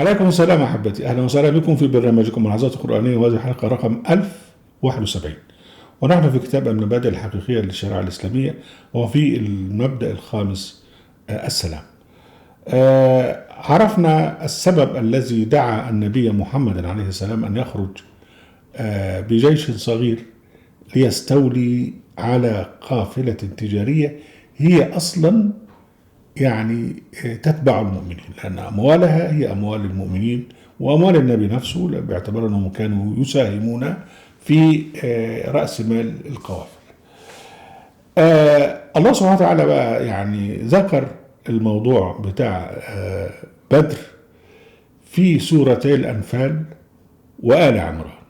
عليكم السلام أحبتي، أهلا وسهلا بكم في برنامجكم ملاحظات قرآنية، وهذه الحلقة رقم 1071. ونحن في كتاب المبادئ الحقيقية للشريعة الإسلامية، وفي المبدأ الخامس السلام. عرفنا السبب الذي دعا النبي محمد عليه السلام أن يخرج بجيش صغير ليستولي على قافلة تجارية هي أصلا يعني تتبع المؤمنين، لأن أموالها هي أموال المؤمنين وأموال النبي نفسه، باعتبار أنهم كانوا يساهمون في رأس مال القوافل. الله سبحانه وتعالى بقى يعني ذكر الموضوع بتاع بدر في سورتي الأنفال وآل عمران.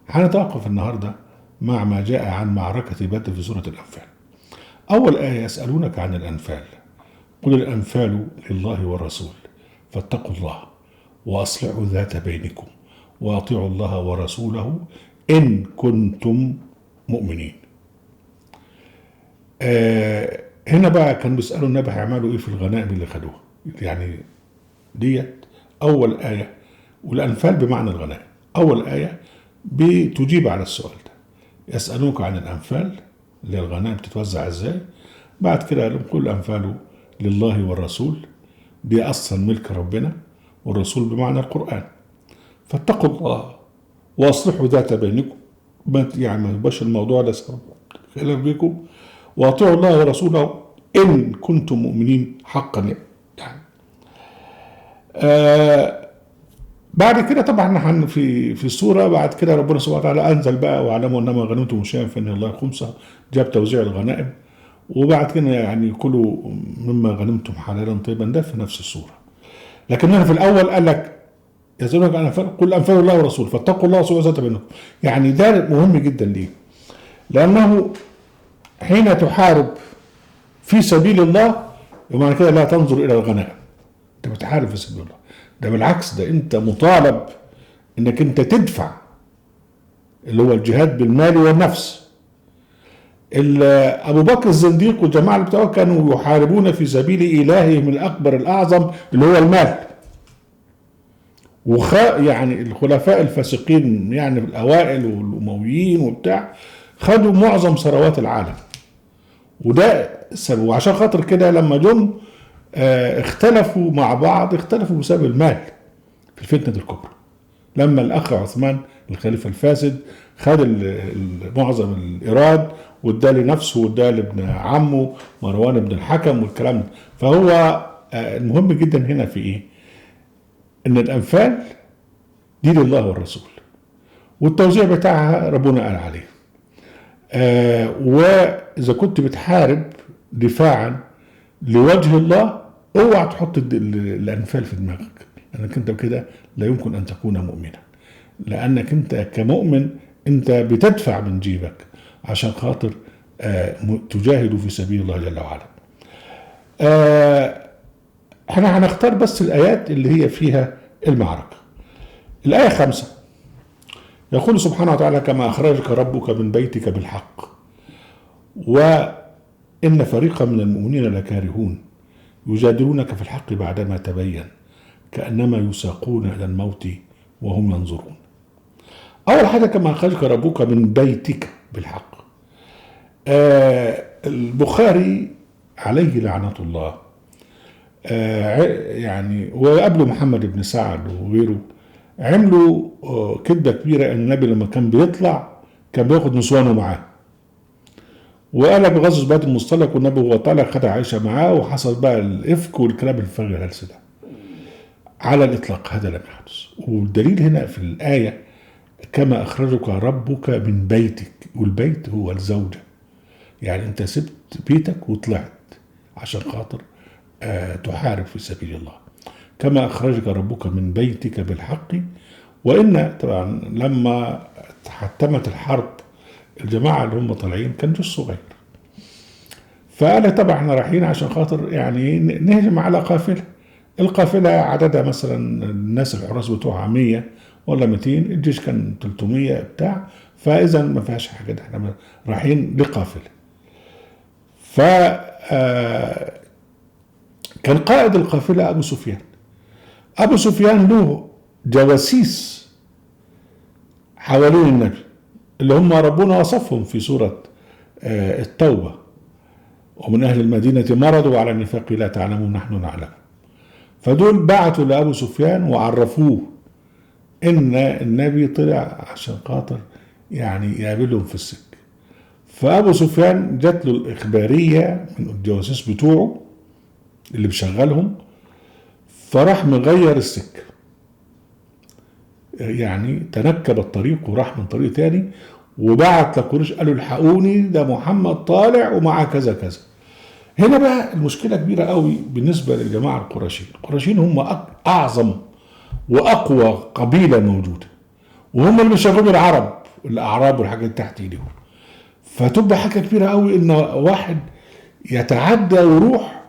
هنتوقف النهاردة مع ما جاء عن معركة بدر في سورة الأنفال. أول آية: يسألونك عن الأنفال قل الأنفال لله والرسول فاتقوا الله وأصلحوا ذات بينكم وأطيعوا الله ورسوله إن كنتم مؤمنين. هنا بقى كان بيسألوا النبي هيعملوا إيه في الغنائم اللي خدوها، يعني ديت أول آية، والأنفال بمعنى الغنائم. أول آية بتجيب على السؤال ده، يسألوك عن الأنفال اللي الغنائم تتوزع إزاي. بعد كده قل الأنفال لله والرسول، دي أصلا ملك ربنا، والرسول بمعنى القرآن. فاتقوا الله وأصلحوا ذات بينكم، يعني ما يبقاش الموضوع ده خلاف بيكم، وأطيعوا الله ورسوله إن كنتم مؤمنين حقا. يعني بعد كده طبعا في السورة بعد كده ربنا سبحانه وتعالى أنزل بقى واعلموا أنما غنمتم شيئا فإن الله خمسه، جاب توزيع الغنائم. وبعد كده يعني كلوا مما غنمتم حلالا طيبا، ده في نفس السورة. لكن هنا في الأول قال لك يسألونك عن الأنفال قل أنفال الله ورسوله فاتقوا الله وأصلحوا ذات بينكم. يعني ده مهم جدا ليه؟ لأنه حين تحارب في سبيل الله ومعنى كده لا تنظر إلى الغنائم، أنت بتحارب في سبيل الله، ده بالعكس، ده أنت مطالب إنك أنت تدفع، اللي هو الجهاد بالمال والنفس. أبو بكر الزنديق والجماعة بتوعه كانوا يحاربون في سبيل إلههم الأكبر الأعظم اللي هو المال. يعني الخلفاء الفاسقين يعني الأوائل والأمويين وبتاع خدوا معظم ثروات العالم، وده السبب. وعشان خاطر كده لما جم اختلفوا مع بعض، اختلفوا بسبب المال في الفتنة الكبرى. لما الأخ عثمان الخليفة الفاسد خد معظم الإيراد واداه لنفسه واداه لابن عمه مروان بن الحكم والكلام ده. فهو المهم جدا هنا في ايه؟ ان الأنفال دي لله والرسول، والتوزيع بتاعها ربنا قال عليه. وإذا كنت بتحارب دفاعا لوجه الله اوعى تحط الأنفال في دماغك، لأنك انت كده لا يمكن أن تكون مؤمنا، لأنك انت كمؤمن انت بتدفع من جيبك عشان خاطر تجاهد في سبيل الله جل وعلا. احنا هنختار بس الآيات اللي هي فيها المعركة. الآية 5 يقول سبحانه وتعالى: كما أخرجك ربك من بيتك بالحق وإن فريقا من المؤمنين لكارهون يجادلونك في الحق بعدما تبين كأنما يساقون إلى الموت وهم ينظرون. أول حاجة كما أخرجك ربك من بيتك بالحق. البخاري عليه لعنة الله يعني وقبله محمد بن سعد وغيره عملوا كذبة كبيرة ان النبي لما كان بيطلع كان بياخد نسوانه معاه، وقلب غزوة بدر المصطلق والنبي وهو طالع خد عائشة معاه، وحصل بقى الإفك والكلام الفارغ الهلس ده. على الإطلاق هذا لم يحدث. والدليل هنا في الآية كما أخرجك ربك من بيتك، والبيت هو الزوجة، يعني أنت سبت بيتك وطلعت عشان خاطر تحارب في سبيل الله. كما أخرجك ربك من بيتك بالحق. وإن طبعا لما تحتمت الحرب الجماعة اللي هم طالعين كان جيش صغير، فقال طبعا احنا رايحين عشان خاطر يعني نهجم على قافلة. القافلة عددها مثلا الناس الحراس بتوعها 100 ولا 200، الجيش كان 300 بتاع، فإذا ما فيهاش حاجة، ده احنا رايحين لقافلة. ف كان قائد القافلة أبو سفيان. أبو سفيان له جواسيس حوالين النبي اللي هم ربنا وصفهم في سورة التوبة: ومن أهل المدينة مرضوا على النفاق لا تعلمون نحن نعلم. فدول بعتوا لأبو سفيان وعرفوه إن النبي طلع عشان خاطر يعني يقابلهم في السكة. فأبو سفيان جات له الإخبارية من الجواسيس بتوعه اللي بيشغلهم، فراح مغير السكة، يعني تنكب الطريق وراح من طريق تاني، وبعت لقريش قالوا الحقوني ده محمد طالع ومعاه كذا كذا. هنا بقى المشكلة كبيرة قوي بالنسبة للجماعة القرشيين. القرشيين هم أعظم وأقوى قبيلة موجودة، وهم اللي بيشغلوا العرب الأعراب والحاجات تحت إيديهم. فتبقى حاجة كبيرة قوي إن واحد يتعدى ويروح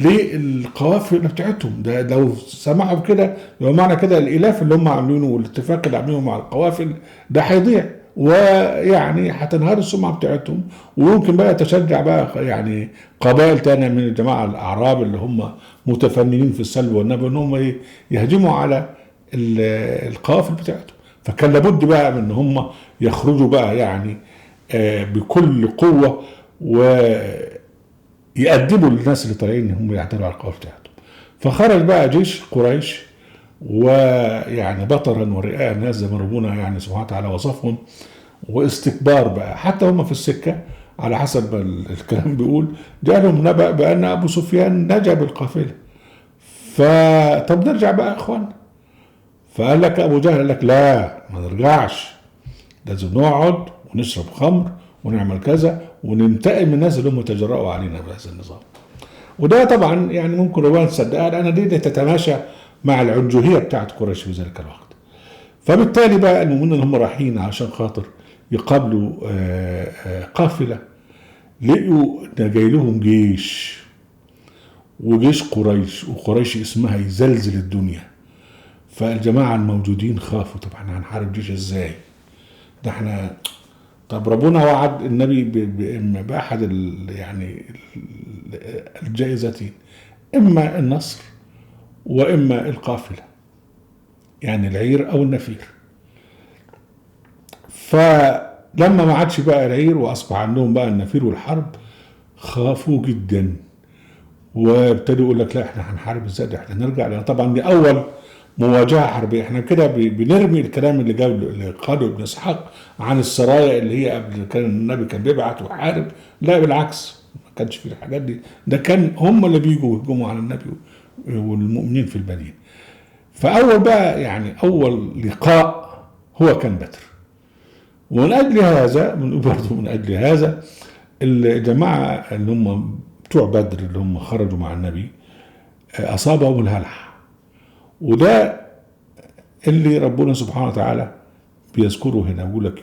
للقوافل بتاعتهم. ده لو سمحوا بكده يبقى معنى كده الإلاف اللي هم عاملينه والاتفاق اللي عاملينه مع القوافل ده هيضيع، ويعني هتنهار السمعة بتاعتهم. ويمكن بقى يتشجع بقى يعني قبائل تانية من الجماعة الأعراب اللي هم متفننين في السلب والنبي ان هم يهجموا على القوافل بتاعتهم. فكان لابد بقى من ان هم يخرجوا بقى يعني بكل قوة ويأدبوا للناس اللي طالعين ان هم يعتروا على القوافل بتاعتهم. فخرج بقى جيش قريش ويعني بطرا ورئاء الناس زي ما ربنا يعني سبحانه وتعالى وصفهم، واستكبار بقى. حتى هم في السكة على حسب ما الكلام بيقول جاء نبأ بأن أبو سفيان نجا بالقافلة. فطب نرجع بقى يا إخوان. فقال لك أبو جهل قال لك لا ما نرجعش، لازم نقعد ونشرب خمر ونعمل كذا وننتقم من الناس اللي هم تجرأوا علينا بهذا النظام. وده طبعا يعني ممكن ربنا تصدقها لأن دي تتماشى مع العنجهية بتاعت قريش في ذلك الوقت. فبالتالي بقى المؤمنين اللي هم رايحين عشان خاطر يقابلوا قافلة، لقوا ان جاي لهم جيش، وجيش قريش، وقريش اسمها يزلزل الدنيا. فالجماعة الموجودين خافوا، طب احنا هنحارب جيش ازاي؟ ده احنا طب ربنا وعد النبي بأحد يعني الجائزتين: اما النصر واما القافلة، يعني العير او النفير. فلما ما عادش بقى العير واصبح عندهم بقى النفير والحرب، خافوا جدا وابتدوا يقول لك لا احنا هنحارب ازاي؟ ده احنا نرجع، لان طبعا دي اول مواجهه حربيه. احنا كده بنرمي الكلام اللي جاب اللي قاله ابن اسحاق عن السرايا اللي هي قبل كان النبي كان بيبعت ويحارب. لا بالعكس، ما كانش في الحاجات دي، ده كان هم اللي بيجوا يهجموا على النبي والمؤمنين في المدينه. فاول بقى يعني اول لقاء هو كان بدر. ومن اجل هذا برضه من اجل هذا الجماعه اللي هم بتوع بدر اللي هم خرجوا مع النبي اصابهم الهلع. وده اللي ربنا سبحانه وتعالى بيذكره هنا، بيقول لك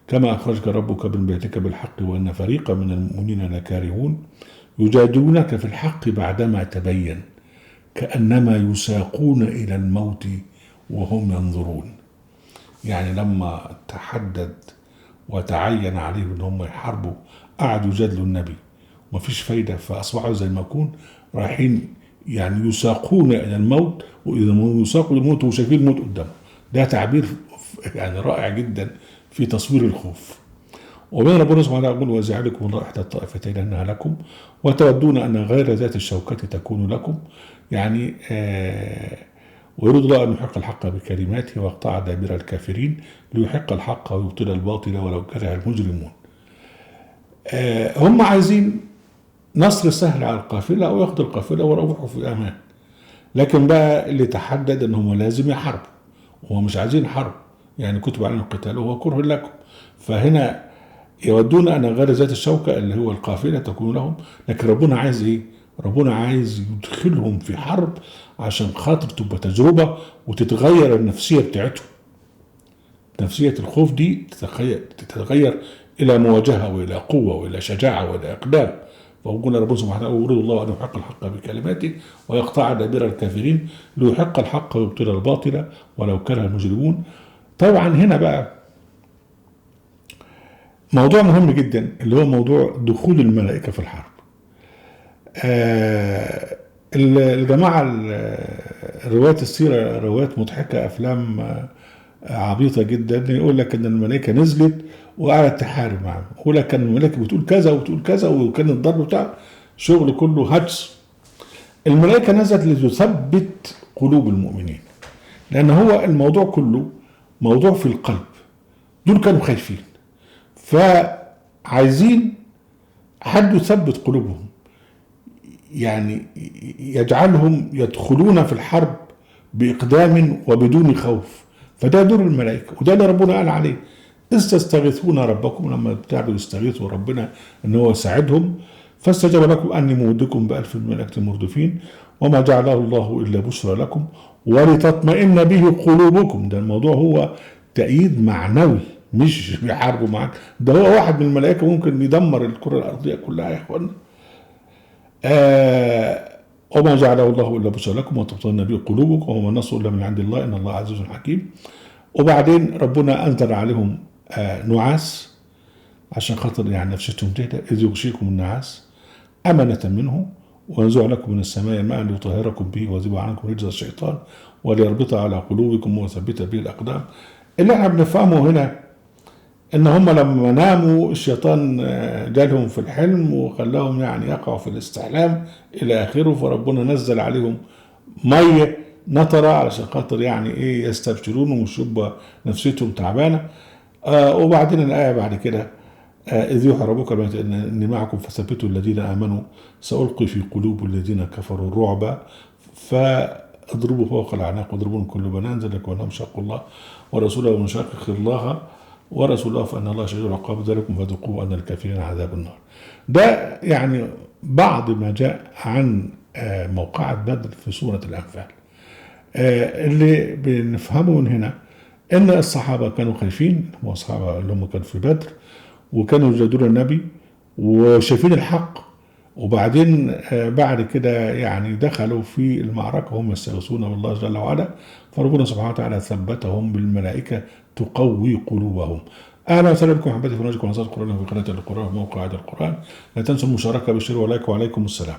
كما اخرجك ربك من بيتك بالحق وان فريقا من المؤمنين لكارهون يجادلونك في الحق بعدما تبين كانما يساقون الى الموت وهم ينظرون. يعني لما تحدد وتعين عليهم ان هم يحاربوا قعدوا يجادلوا النبي ومفيش فايده، فاصبحوا زي ما يكون رايحين يعني يساقون الى الموت، واذا يساقوا للموت وشايفين الموت قدامهم. ده تعبير يعني رائع جدا في تصوير الخوف. وبين ربنا سبحانه وتعالى يقول وزعلكم الله احدى الطائفتين انها لكم وتودون ان غير ذات الشوكه تكون لكم. يعني ويريد الله ان يحق الحق بكلماته ويقطع دابر الكافرين ليحق الحق ويبطل الباطل ولو كره المجرمون. هم عايزين نصر سهل على القافله او ياخدوا القافله ويروحوا في امان، لكن بقى اللي تحدد ان هم لازم يحاربوا وهم مش عايزين حرب، يعني كتب علينا القتال وهو كره لكم. فهنا يودون ان غير ذات الشوكه اللي هو القافله تكون لهم، لكن ربنا عايز ايه؟ ربنا عايز يدخلهم في حرب عشان خاطر تبقى تجربه وتتغير النفسيه بتاعتهم. نفسيه الخوف دي تتغير الى مواجهه والى قوه والى شجاعه والى اقدام. فقلنا ربنا سبحانه وتعالى يريد الله ان يحق الحق بكلماته ويقطع دابر الكافرين ليحق الحق ويبطل الباطل ولو كره المجرمون. طبعا هنا بقى موضوع مهم جدا اللي هو موضوع دخول الملائكه في الحرب. الجماعة روايات السيرة روايات مضحكة، أفلام عبيطة جدا. يقول لك إن الملائكة نزلت وقعدت تحارب معاهم، يقول لك كان الملائكة بتقول كذا وبتقول كذا، وكان الضرب بتاع شغل كله هجس. الملائكة نزلت لتثبت قلوب المؤمنين، لأن هو الموضوع كله موضوع في القلب. دول كانوا خايفين، فعايزين حد يثبت قلوبهم، يعني يجعلهم يدخلون في الحرب بإقدام وبدون خوف. فده دور الملائكة، وده اللي ربنا قال عليه: إذ تستغيثون ربكم، لما بتعبدوا يستغيثوا ربنا إن هو يساعدهم. فاستجاب لكم أني ممدكم ب1000 ملائكة مردفين وما جعله الله إلا بشرى لكم ولتطمئن به قلوبكم. ده الموضوع هو تأييد معنوي، مش بيحاربوا معاك. ده هو واحد من الملائكة ممكن يدمر الكرة الأرضية كلها يا إخوانا. وما جعله الله الا بشرى لكم وتطمئن به قلوبكم وما النصر الا من عند الله ان الله عزيز حكيم. وبعدين ربنا انزل عليهم نعاس عشان خاطر يعني نفسهم تهدى: اذ يغشيكم النعاس امنه منه وينزع لكم من السماء ماء ليطهركم به ويذهب عنكم رجز الشيطان وليربط على قلوبكم ويثبت به الاقدام. اللي احنا بنفهمه هنا ان هم لما ناموا الشيطان جالهم في الحلم وخلاهم يعني يقعوا في الاستحلام الى اخره، فربنا نزل عليهم ميه نطره علشان خاطر يعني ايه يستبشرون ومش يبقى نفسيتهم تعبانه. وبعدين الايه بعد كده: اذ يوحى ربك اني معكم فثبتوا الذين امنوا سالقي في قلوب الذين كفروا الرعب فاضربوا فوق الاعناق واضربوا كل بنان ذلك وانهم شاقوا الله ورسوله ومن شاقق الله ورسوله فان الله شديد العقاب ذلكم فذوقوه ان الكافرين عذاب النار. ده يعني بعض ما جاء عن موقعة بدر في سورة الأنفال. اللي بنفهمه من هنا ان الصحابة كانوا خايفين، والصحابة اللي هم كانوا في بدر وكانوا يجادلون النبي وشايفين الحق، وبعدين بعد كده يعني دخلوا في المعركة هم يستغيثون بالله جل وعلا، فربنا سبحانه وتعالى ثبتهم بالملائكة تقوي قلوبهم. اهلا وسهلا بكم احبتي في برنامجكم ونصات القران في قناه القران في موقع عاد القران. لا تنسوا المشاركه بالشير ولايك، وعليكم السلام.